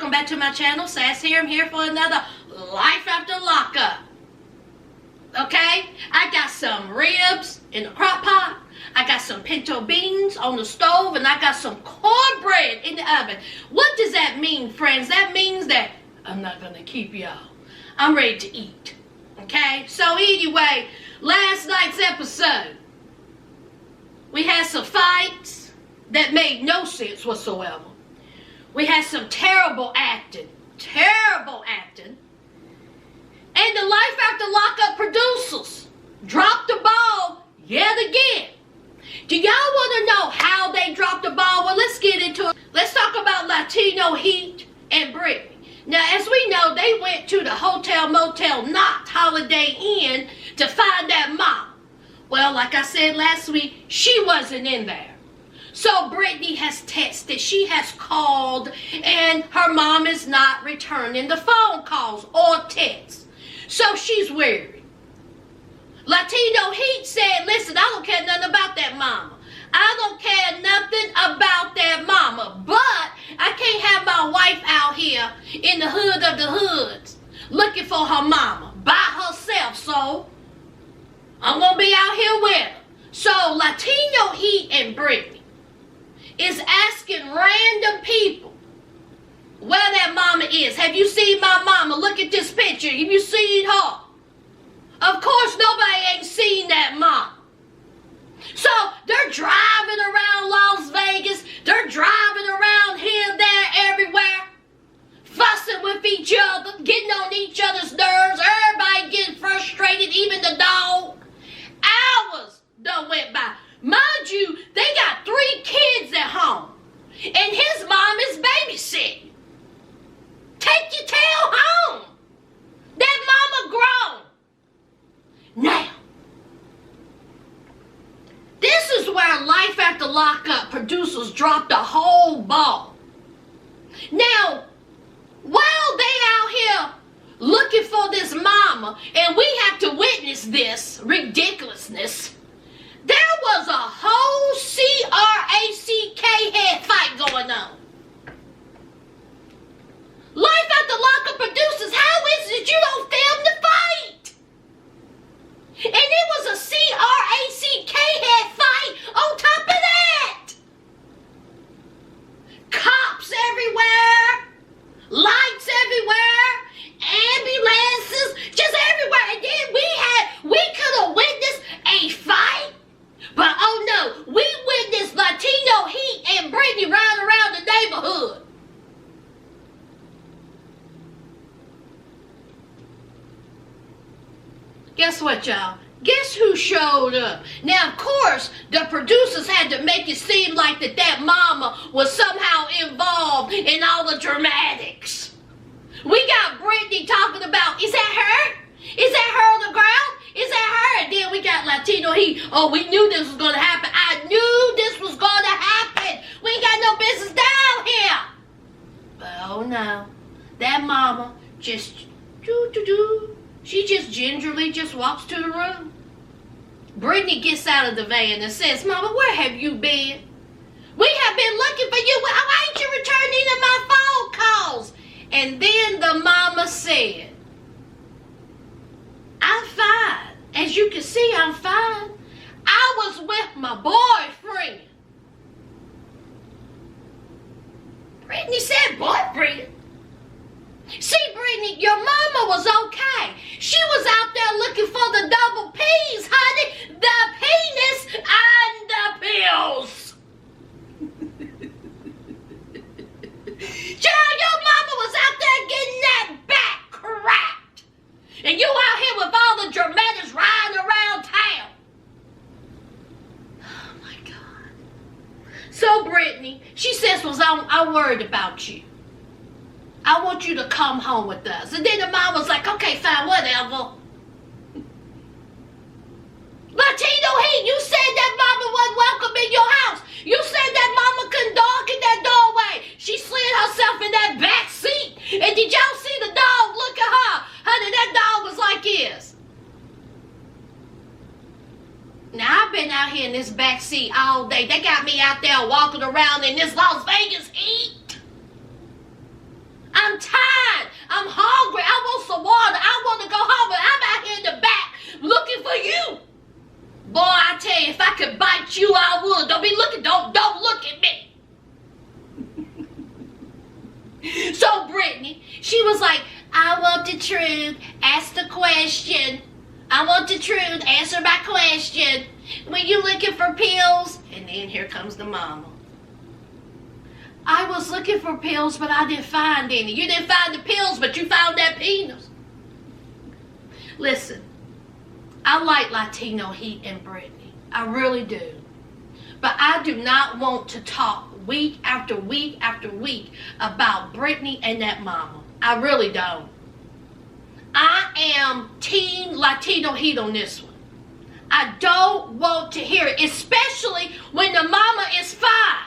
welcome back to my channel. Sass here. I'm here for another Life After Lockup. Okay, I got some ribs in the crock pot. I got some pinto beans on the stove, and I got some cornbread in the oven. What does that mean, friends? That means that I'm not gonna keep y'all. I'm ready to eat. Okay, so anyway, last night's episode, we had some fights that made no sense whatsoever. We had some terrible acting. And the Life After Lockup producers dropped the ball yet again. Do y'all want to know how they dropped the ball? Well, let's get into it. Let's talk about Latino Heat and Brittany. Now, as we know, they went to the Hotel Motel Not Holiday Inn to find that mom. Well, like I said last week, she wasn't in there. So Brittany has texted, she has called, and her mom is not returning the phone calls or texts. So she's worried. Latino Heat said, listen, I don't care nothing about that mama. I don't care nothing about that mama. But I can't have my wife out here in the hood of the hoods looking for her mama by herself. So I'm going to be out here with her. So Latino Heat and Brittany is asking random people where that mama is. Have you seen my mama? Look at this picture. Have you seen her? Of course, nobody ain't seen that mama. So they're driving around Las Vegas. They're driving around here, there, everywhere, fussing with each other, getting on each other's nerves. Everybody getting frustrated, even the dog. Hours done went by. Mind you, they got 3 kids at home, and his mom is babysitting. Take your tail home. That mama grown. Now, this is where Life After Lockup producers dropped the whole ball. Now, while they out here looking for this mama, and we have to witness this ridiculousness, there was a whole CRACK fight going on. Life After Lockup producers, how is it you don't film the fight? And it was a CRACK fight on top of that. Cops everywhere, lights everywhere, ambulances, just everywhere. And then we could have witnessed a fight. But oh no, we witnessed Latino Heat and Brittany riding around the neighborhood. Guess what, y'all? Guess who showed up? Now, of course, the producers had to make it seem like that mama was somehow involved in all the dramatics. We got Brittany talking about, is that her? Is that her on the ground? Is that her? And then we got Latino Heat. Oh, we knew this was going to happen. I knew this was going to happen. We ain't got no business down here. But oh no. That mama just she just gingerly just walks to the room. Brittany gets out of the van and says, Mama, where have you been? We have been looking for you. Why ain't you returning to my phone calls? And then the mama said, I'm fine. As you can see, I'm fine. I was with my boyfriend. Brittany said, boyfriend? See, Brittany, your mama was okay. She was out there looking for the double P's, honey. The penis and the pills. Child, your mama was out there getting that back cracked. And you out here with all the dramatics riding around town. Oh my God. So Brittany, she says, I'm worried about you. I want you to come home with us. And then the mom was like, okay, fine, whatever. Latino Heat, you said that mama wasn't welcome in your house. You said that mama couldn't dog in that doorway. She slid herself in that back seat. And did y'all see the dog? Look at her. Honey, that dog was like this. Now, I've been out here in this back seat all day. They got me out there walking around in this Las Vegas heat. I I'm tired. I'm hungry. I want some water. I want to go home. And I'm out here in the back looking for you. Boy, I tell you, if I could bite you, I would. Don't be looking. Don't look at me. So Brittany, she was like, I want the truth. Ask the question. I want the truth. Answer my question. When you looking for pills? And then here comes the mama. I was looking for pills, but I didn't find any. You didn't find the pills, but you found that penis. Listen, I like Latino heat and Brittany. I really do. But I do not want to talk week after week after week about Brittany and that mama. I really don't. I am team Latino heat on this one. I don't want to hear it, especially when the mama is fine.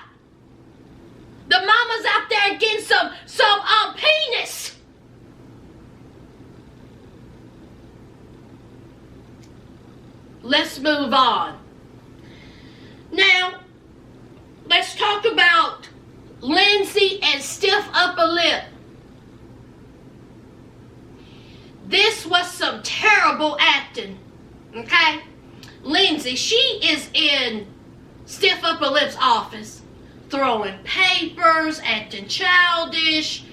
The mama's out there getting some penis. Let's move on. Now, let's talk about Lindsay and stiff upper lip. This was some terrible acting, okay? Lindsay, she is in stiff upper lip's office, throwing papers, acting childish,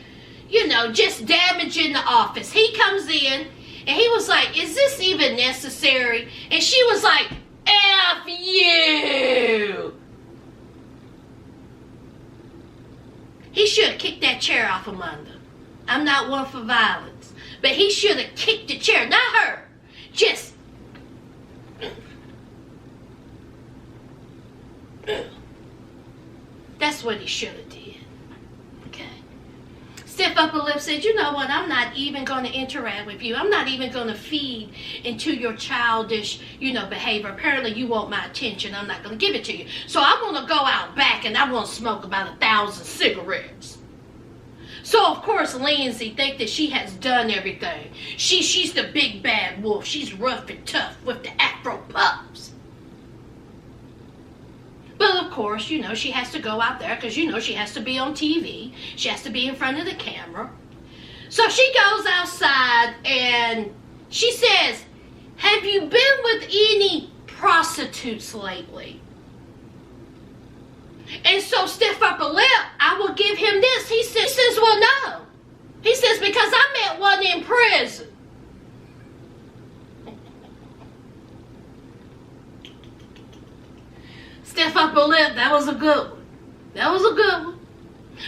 just damaging the office. He comes in, and he was like, is this even necessary? And she was like, F you. He should have kicked that chair off of under. I'm not one for violence. But he should have kicked the chair, not her. Just. That's what he should have did. Okay. Stiff upper lip said, you know what, I'm not even going to interact with you. I'm not even going to feed into your childish, behavior. Apparently you want my attention. I'm not going to give it to you. So I want to go out back and I want to smoke about 1,000 cigarettes. So of course Lindsay thinks that she has done everything. She's the big bad wolf. She's rough and tough with the afro puffs. But of course, she has to go out there because, she has to be on TV. She has to be in front of the camera. So she goes outside and she says, have you been with any prostitutes lately? And so stiff upper lip, I will give him this. He says, well, no. He says, because I met one in prison. Stiff upper lip, that was a good one. That was a good one.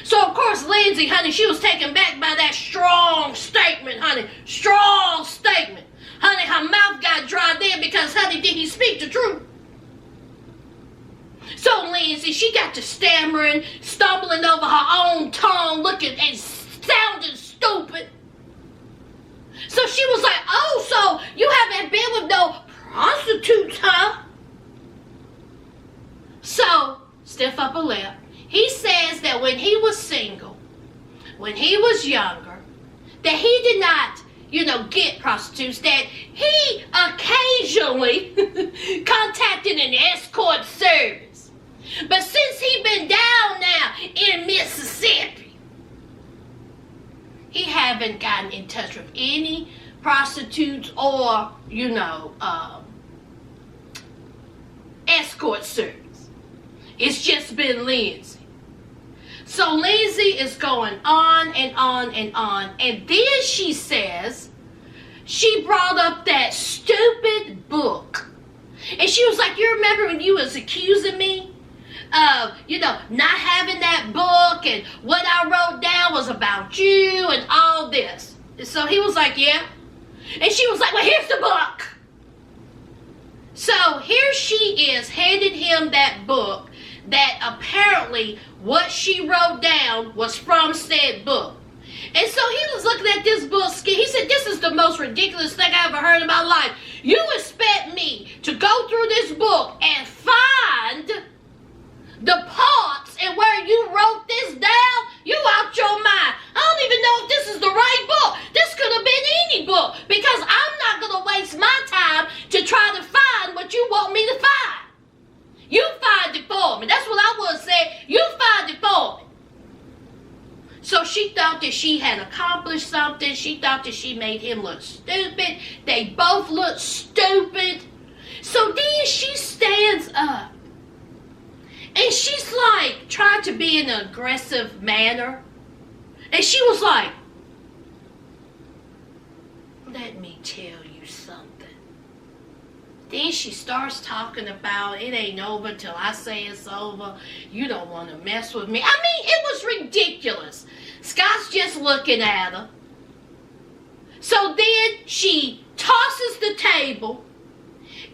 So, of course, Lindsay, honey, she was taken back by that strong statement, honey. Strong statement. Honey, her mouth got dry then because, honey, did he speak the truth? So, Lindsay, she got to stammering, stumbling over her own tongue, looking and sounding stupid. So she was like, oh, so you haven't been with no prostitutes, huh? So, stiff upper lip, he says that when he was single, when he was younger, that he did not, get prostitutes, that he occasionally contacted an escort service. But since he been down now in Mississippi, he haven't gotten in touch with any prostitutes or, escort service. It's just been Lindsay. So Lindsay is going on and on and on. And then she says, she brought up that stupid book. And she was like, you remember when you was accusing me of, not having that book and what I wrote down was about you and all this. And so he was like, yeah. And she was like, well, here's the book. So here she is handing him that book that apparently what she wrote down was from said book. And so he was looking at this book. He said, this is the most ridiculous thing I ever heard in my life. You expect me to go through this book and find the parts and where you wrote this down? You out your mind. I don't even know if this is the right book. This could have been any book because I'm not going to waste my time to try to find what you want me to find. You find it for me. That's what I would say. You find it for me. So she she thought that she had accomplished something. She thought that she made him look stupid. They both looked stupid. So then she stands up. And she's like, trying to be in an aggressive manner. And she was like, let me tell you something. Then she starts talking about, it ain't over till I say it's over. You don't want to mess with me. I mean, it was ridiculous. Scott's just looking at her. So then she tosses the table.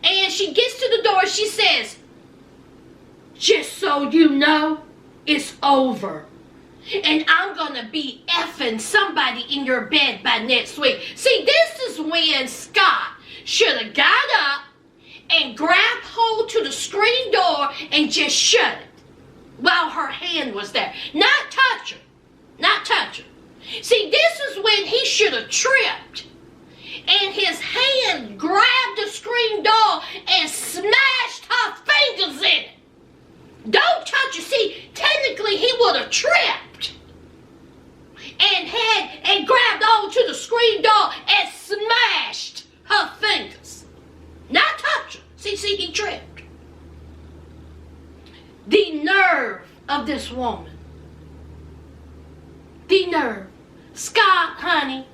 And she gets to the door. She says, just so you know, it's over. And I'm going to be effing somebody in your bed by next week. See, this is when Scott should have got up and grabbed hold to the screen door and just shut it while her hand was there. Not touch her. Not touch her. See, this is when he should have tripped and his hand grabbed the screen door and smashed her fingers in it. Don't touch it. See, technically he would have tripped and grabbed onto the screen door and smashed her fingers. Not touch her. See, he tripped. The nerve of this woman. The nerve. Scott, honey,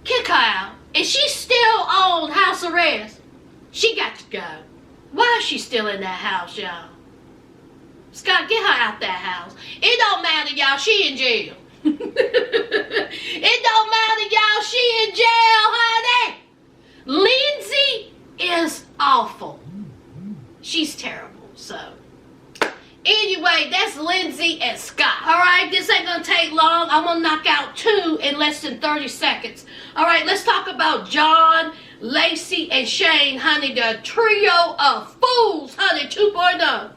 kick her out. And she's still on house arrest. She got to go. Why is she still in that house, y'all? Scott, get her out that house. It don't matter, y'all. She in jail. It don't matter, y'all. She in jail, honey. Lindsay is awful. She's terrible, so. Anyway, that's Lindsay and Scott. Alright, this ain't gonna take long. I'm gonna knock out 2 in less than 30 seconds. Alright, let's talk about John, Lacey, and Shane, honey. The trio of fools, honey, 2.0.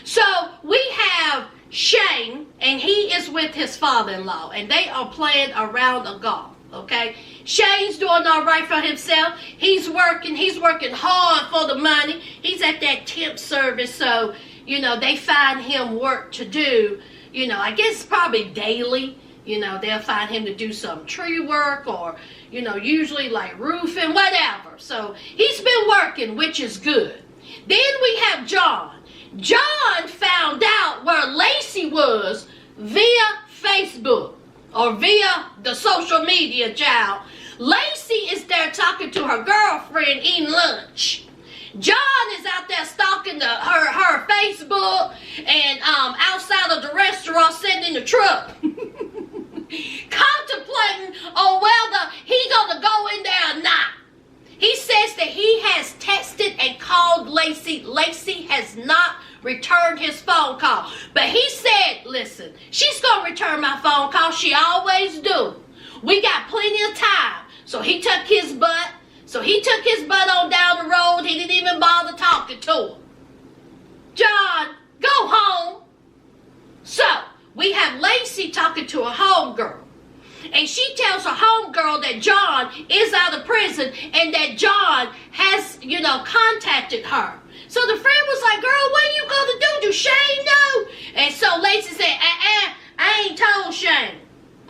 So, we have Shane, and he is with his father-in-law, and they are playing a round of golf, okay? Shane's doing all right for himself. He's working hard for the money. He's at that temp service, so, you know, they find him work to do, you know, I guess probably daily. You know, they'll find him to do some tree work or, you know, usually like roofing, whatever. So, he's been working, which is good. Then we have John. John found out where Lacey was via Facebook or via the social media, child. Lacey is there talking to her girlfriend eating lunch. John is out there stalking her Facebook and outside of the restaurant sitting in the truck. Contemplating on whether he's going to go in there or not. He says that he has texted and called Lacey. Lacey has not returned his phone call. But he said, listen, she's going to return my phone call. She always do. We got plenty of time. So he took his butt. On down the road. He didn't even bother talking to her. John, go home. So, we have Lacey talking to a homegirl. And she tells her homegirl that John is out of prison and that John has, you know, contacted her. So the friend was like, girl, what are you going to do? Do Shane know? And so Lacey said, I ain't told Shane.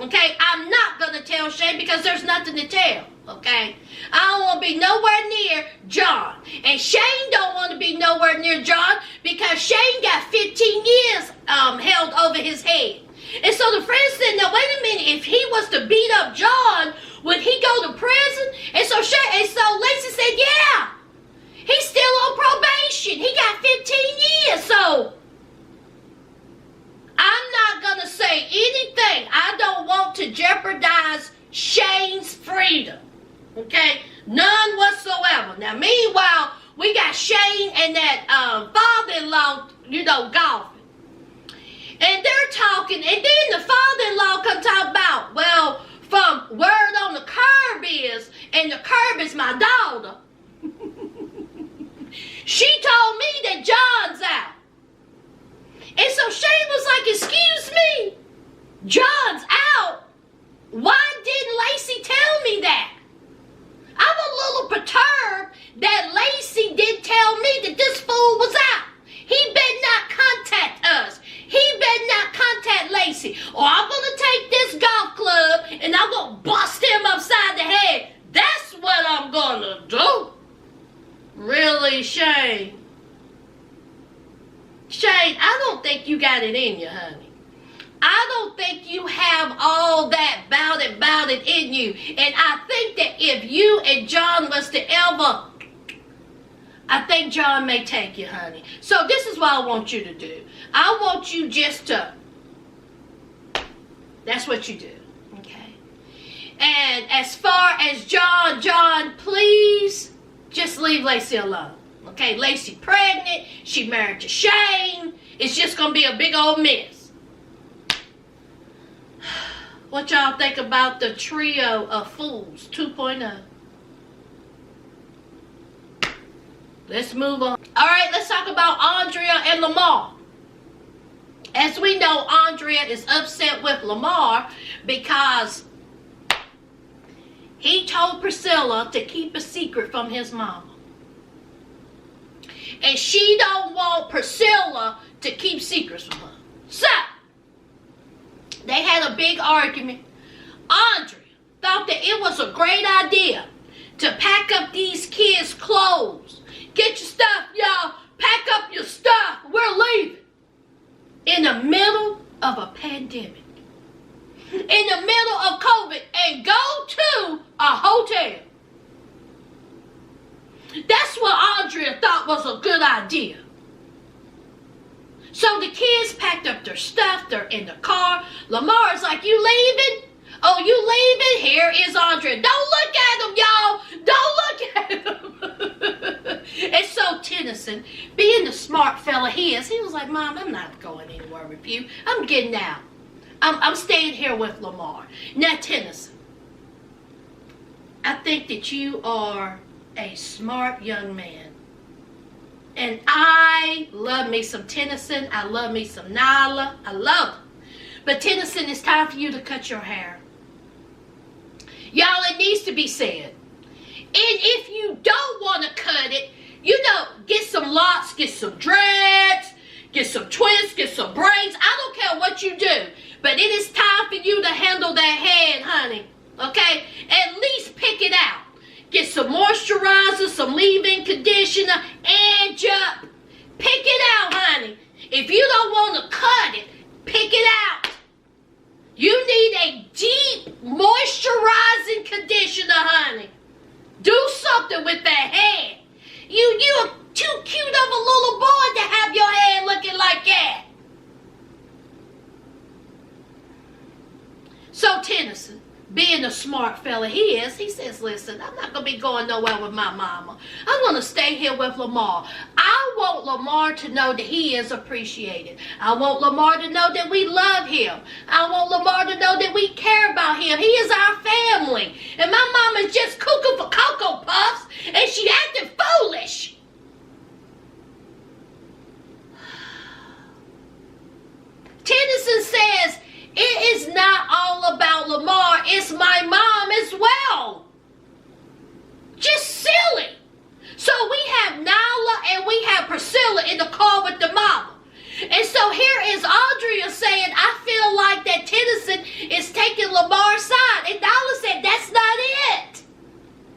Okay, I'm not going to tell Shane because there's nothing to tell. Okay, I don't want to be nowhere near John. And Shane don't want to be nowhere near John because Shane got 15 years held over his head. And so the friend said, now wait a minute, if he was to beat up John, would he go to prison? And so Lacey said, yeah, he's still on probation. He got 15 years. So I'm not going to say anything. I don't want to jeopardize Shane's freedom. Okay? None whatsoever. Now, meanwhile, we got Shane and that father-in-law, you know, golfing. And they're talking, and then the father-in-law comes talk about, well, from word on the curb is, and the curb is my daughter. She told me that John's out. And so Shane was like, excuse me, John's out? Why didn't Lacey tell me that? I'm a little perturbed that Lacey didn't tell me that this fool was out. He better not contact us. He better not contact don't think you got it in you, honey. I don't think you have all that bout it in you. And I think that if you and John was to ever, I think John may take you, honey. So this is what I want you to do. I want you just to, that's what you do, okay? And as far as John, please just leave Lacey alone, okay? Lacey pregnant, she married to Shane. It's just going to be a big old mess. What y'all think about the trio of fools 2.0? Let's move on. All right, let's talk about Andrea and Lamar. As we know, Andrea is upset with Lamar because he told Priscilla to keep a secret from his mama. And she don't want Priscilla to keep secrets from her. So, they had a big argument. Andrea thought that it was a great idea to pack up these kids' clothes. Get your stuff, y'all. Pack up your stuff. We're leaving. In the middle of a pandemic. In the middle of COVID. And go to a hotel. That's what Andrea thought was a good idea. So the kids packed up their stuff. They're in the car. Lamar's like, you leaving? Oh, you leaving? Here is Andrea. Don't look at him, y'all. Don't look at him. And so Tennyson, being the smart fella he is, he was like, Mom, I'm not going anywhere with you. I'm getting out. I'm staying here with Lamar. Now, Tennyson, I think that you are a smart young man. And I love me some Tennyson. I love me some Nyla. I love them. But Tennyson, it's time for you to cut your hair. Y'all, it needs to be said. And if you don't want to cut it, you know, get some locks, get some dreads, get some twists, get some braids. I don't care what you do. But it is time for you to handle that head, honey. Okay? At least pick it out. Get some moisturizer, some leave-in conditioner, and just pick it out, honey. If you don't want to cut it, pick it out. You need a deep moisturizing conditioner, honey. Do something with that head. You are too cute of a little boy to have your head looking like that. So Tennyson, being the smart fella he is, he says, listen, I'm not going to be going nowhere with my mama. I'm going to stay here with Lamar. I want Lamar to know that he is appreciated. I want Lamar to know that we love him. I want Lamar to know that we care about him. He is our family. And my mama's just cuckoo for Cocoa Puffs, and she acting foolish. Tennyson says, it is not all about Lamar. It's my mom as well. Just silly. So we have Nyla and we have Priscilla in the car with the mama. And so here is Andrea saying, I feel like that Tennyson is taking Lamar's side. And Nyla said, that's not it.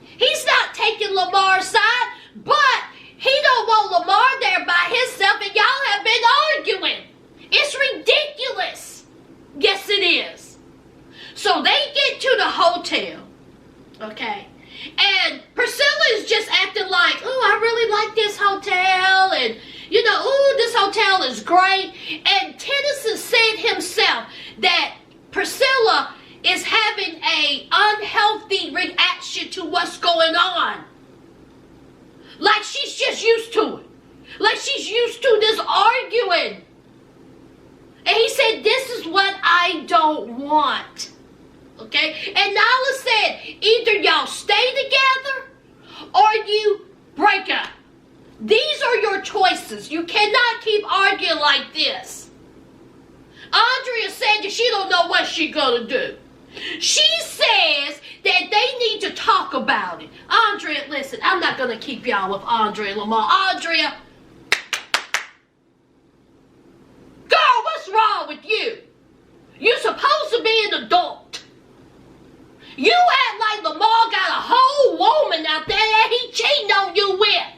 He's not taking Lamar's side, but he don't want Lamar there by himself, and y'all have been arguing. It's ridiculous. Yes, it is. So they get to the hotel, okay? And Priscilla is just acting like, oh, I really like this hotel, and, you know, oh, this hotel is great. And Tennyson said himself that Priscilla is having an unhealthy reaction to what's going on. Like she's just used to it. Like she's used to this arguing. And he said, this is what I don't want. Okay? And Nyla said, either y'all stay together or you break up. These are your choices. You cannot keep arguing like this. Andrea said that she don't know what she's going to do. She says that they need to talk about it. Andrea, listen, I'm not going to keep y'all with Andrea and Lamar. Andrea, girl, what's wrong with you? You're supposed to be an adult. You act like Lamar got a whole woman out there that he cheating on you with.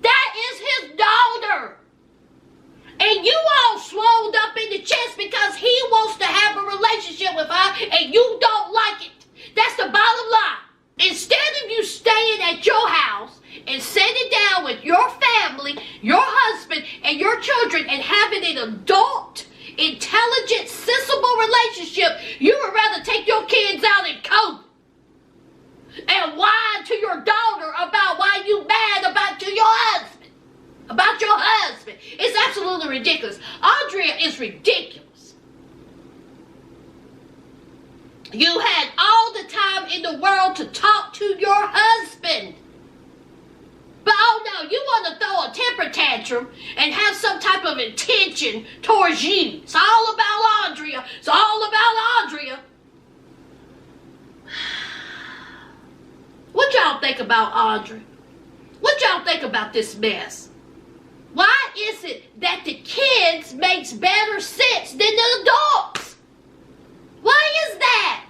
That is his daughter. And your chest because he wants to have a relationship with her and you don't like it. That's the bottom line. Instead of you staying at your house and sitting down with your family, your husband, and your children and having an adult, intelligent, sensible relationship, you would rather take your kids out in COVID and whine to your daughter about why you mad about to your husband. About your husband. It's absolutely ridiculous. Andrea is ridiculous. You had all the time in the world to talk to your husband. But oh no, you want to throw a temper tantrum and have some type of intention towards you. It's all about Andrea. It's all about Andrea. What y'all think about Andrea? What y'all think about this mess? Why is it that the kids makes better sense than the adults? Why is that?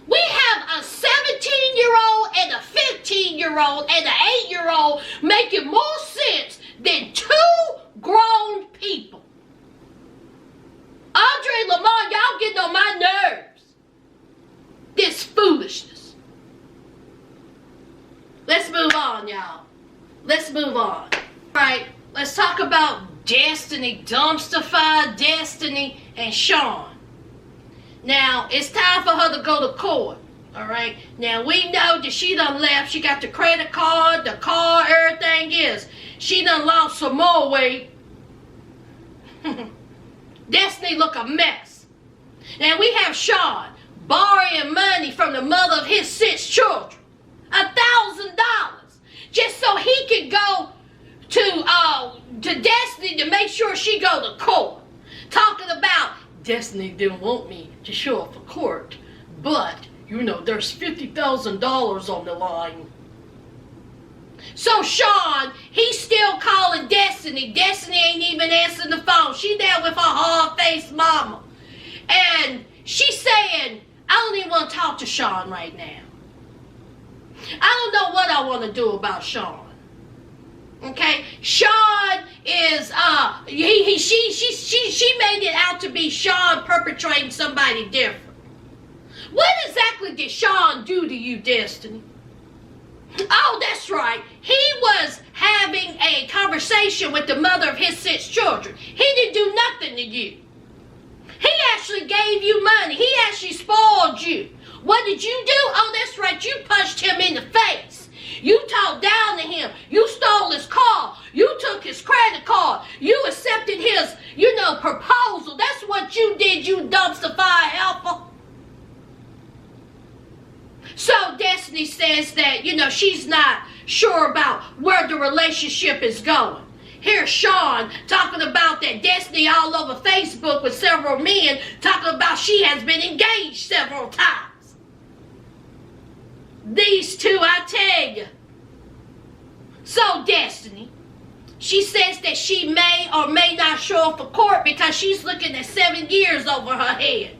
We have a 17-year-old and a 15-year-old and an 8-year-old making more sense than two grown people. Andrea and Lamar, y'all getting on my nerves. This foolishness. Let's move on, y'all. Let's move on. Alright, let's talk about Destiny, Dumpster Fire Destiny, and Shawn. Now, it's time for her to go to court. Alright, now we know that she done left. She got the credit card, the car, everything is. She done lost some more weight. Destiny look a mess. Now we have Shawn borrowing money from the mother of his 6 children. $1,000. Just so he could go to Destiny to make sure she go to court. Talking about Destiny didn't want me to show up for court, but you know there's $50,000 on the line. So Shawn, he's still calling Destiny. Destiny ain't even answering the phone. She there with her hard-faced mama. And she's saying, I don't even want to talk to Shawn right now. I don't know what I want to do about Shawn. Okay, Shawn is she made it out to be Shawn perpetrating somebody different. What exactly did Shawn do to you, Destiny? Oh, that's right. He was having a conversation with the mother of his 6 children. He didn't do nothing to you. He actually gave you money. He actually spoiled you. What did you do? Oh, that's right. You punched him in the face. You talked down to him. You stole his car. You took his credit card. You accepted his, proposal. That's what you did, you dumpster fire helper. So Destiny says that, she's not sure about where the relationship is going. Here's Shawn talking about that Destiny all over Facebook with several men, talking about she has been engaged several times. These two, I tell you. So Destiny, she says that she may or may not show up for court because she's looking at 7 years over her head.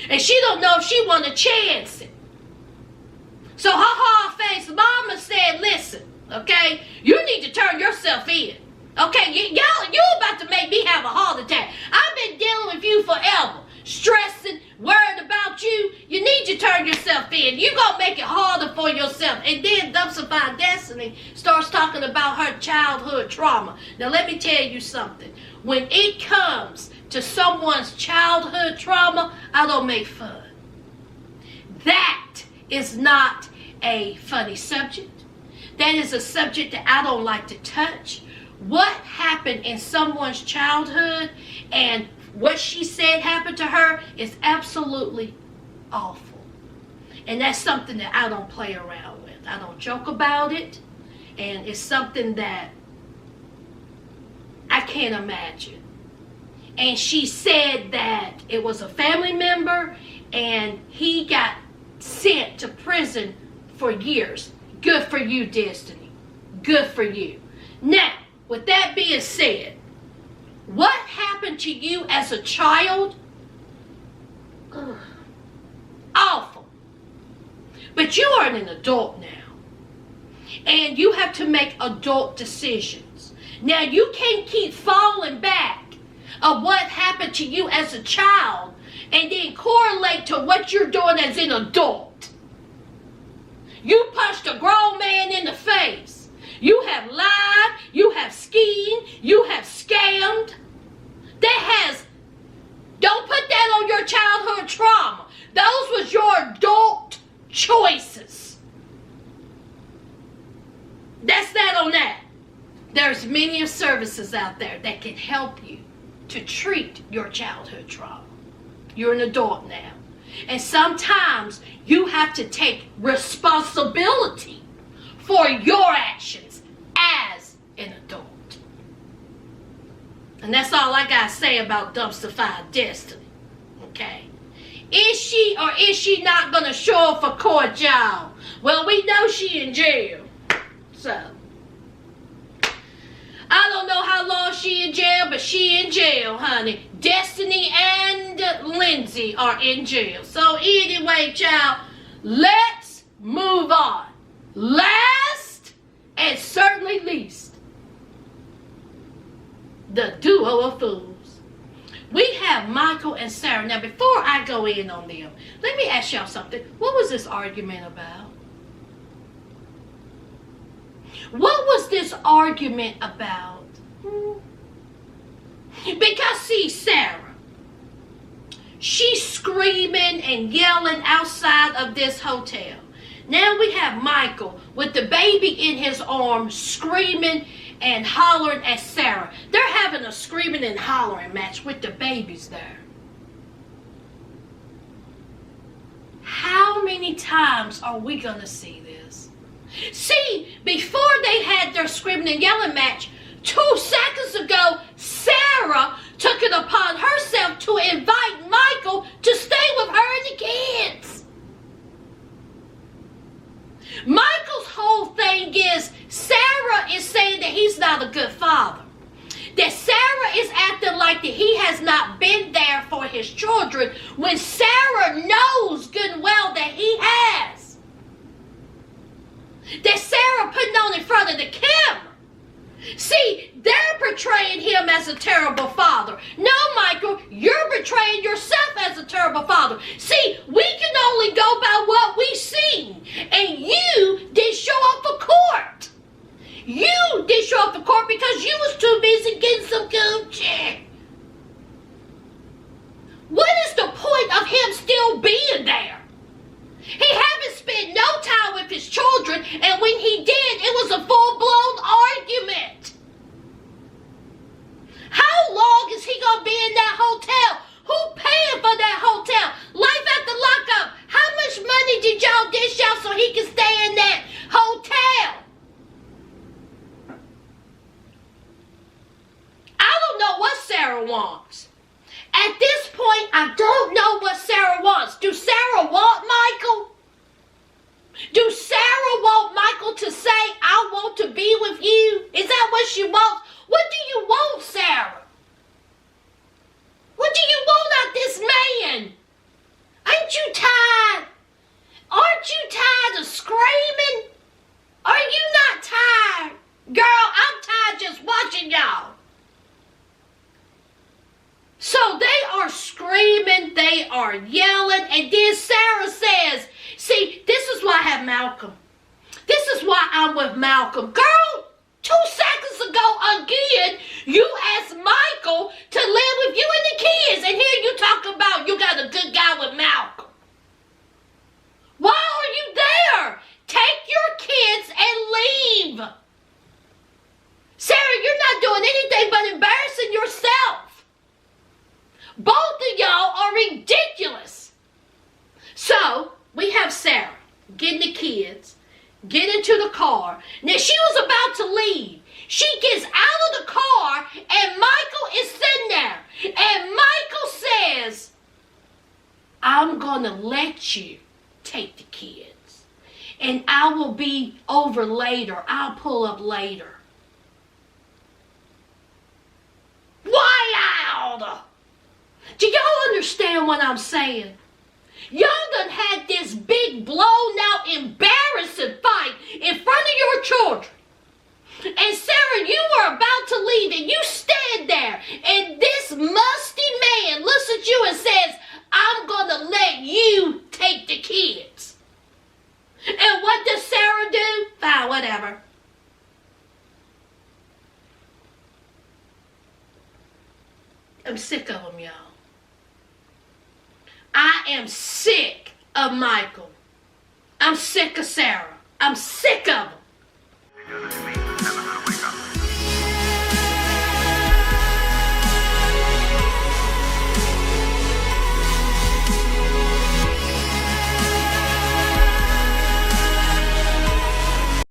And she don't know if she want to chance it. So her hard-faced mama said, listen, okay, you need to turn yourself in. Okay, you about to make me have a heart attack. I've been dealing with you forever. Stressing, worried about you. You need to turn yourself in. You're going to make it harder for yourself. And then Dumpster Fire Destiny starts talking about her childhood trauma. Now let me tell you something. When it comes to someone's childhood trauma, I don't make fun. That is not a funny subject. That is a subject that I don't like to touch. What happened in someone's childhood and what she said happened to her is absolutely awful. And that's something that I don't play around with. I don't joke about it. And it's something that I can't imagine. And she said that it was a family member and he got sent to prison for years. Good for you, Destiny. Good for you. Now, with that being said, what happened to you as a child? Ugh. Awful. But you are an adult now. And you have to make adult decisions. Now, you can't keep falling back of what happened happened to you as a child and then correlate to what you're doing as an adult. You punched a grown man in the face. You have lied. You have schemed. You have scammed. Don't put that on your childhood trauma. Those was your adult choices. That's that on that. There's many services out there that can help you to treat your childhood trauma. You're an adult now. And sometimes you have to take responsibility for your actions as an adult. And that's all I got to say about dumpster fire destiny. Okay? Is she or is she not going to show up for court, y'all? Well, we know she in jail. So, I don't know how long she in jail, but she in jail, honey. Destiny and Lindsay are in jail. So anyway, child, let's move on. Last and certainly least, the duo of fools. We have Michael and Sarah. Now, before I go in on them, let me ask y'all something. What was this argument about? What was this argument about? Because, see, Sarah, she's screaming and yelling outside of this hotel. Now we have Michael with the baby in his arms screaming and hollering at Sarah. They're having a screaming and hollering match with the babies there. How many times are we going to see this? See, before they had their screaming and yelling match, 2 seconds ago, Sarah took it upon herself to invite Michael to stay with her and the kids. Michael's whole thing is Sarah is saying that he's not a good father. That Sarah is acting like that he has not been there for his children when Sarah knows good and well that he has. That Sarah putting on in front of the camera. See, they're portraying him as a terrible father. No, Michael, you're portraying yourself as a terrible father. See, we can only go by what we see. And you didn't show up for court. You didn't show up for court because you was too busy getting some Gucci. What is the point of him still being there? He haven't spent no time with his children, and when he did, it was a full-blown argument. How long is he going to be in that hotel? Who paying for that hotel? Life after lockup. How much money did y'all dish out so he can stay in that hotel? I don't know what Sarah wants. At this point, I don't know what Sarah wants. Do Sarah want Michael? Do Sarah want Michael to say, I want to be with you? Is that what she wants? What do you want, Sarah? What do you want out this man? Ain't you tired? Aren't you tired of screaming? Are you not tired? Girl, I'm tired just watching y'all. So they are screaming, they are yelling, and then Sarah says, see, this is why I have Malcolm. This is why I'm with Malcolm. Girl, 2 seconds ago again, you asked Michael to live with you and the kids, and here you talk about you got a good guy with Malcolm. Why are you there? Take your kids and leave. Sarah, you're not doing anything but embarrassing yourself. Both of y'all are ridiculous. So, we have Sarah getting the kids, get into the car. Now, she was about to leave. She gets out of the car, and Michael is sitting there. And Michael says, I'm going to let you take the kids. And I will be over later. I'll pull up later. Wild! Do y'all understand what I'm saying? Y'all done had this big blown out embarrassing fight in front of your children. And Sarah, you were about to leave and you stand there and this musty am sick of them, y'all. I am sick of Michael. I'm sick of Sarah. I'm sick of them.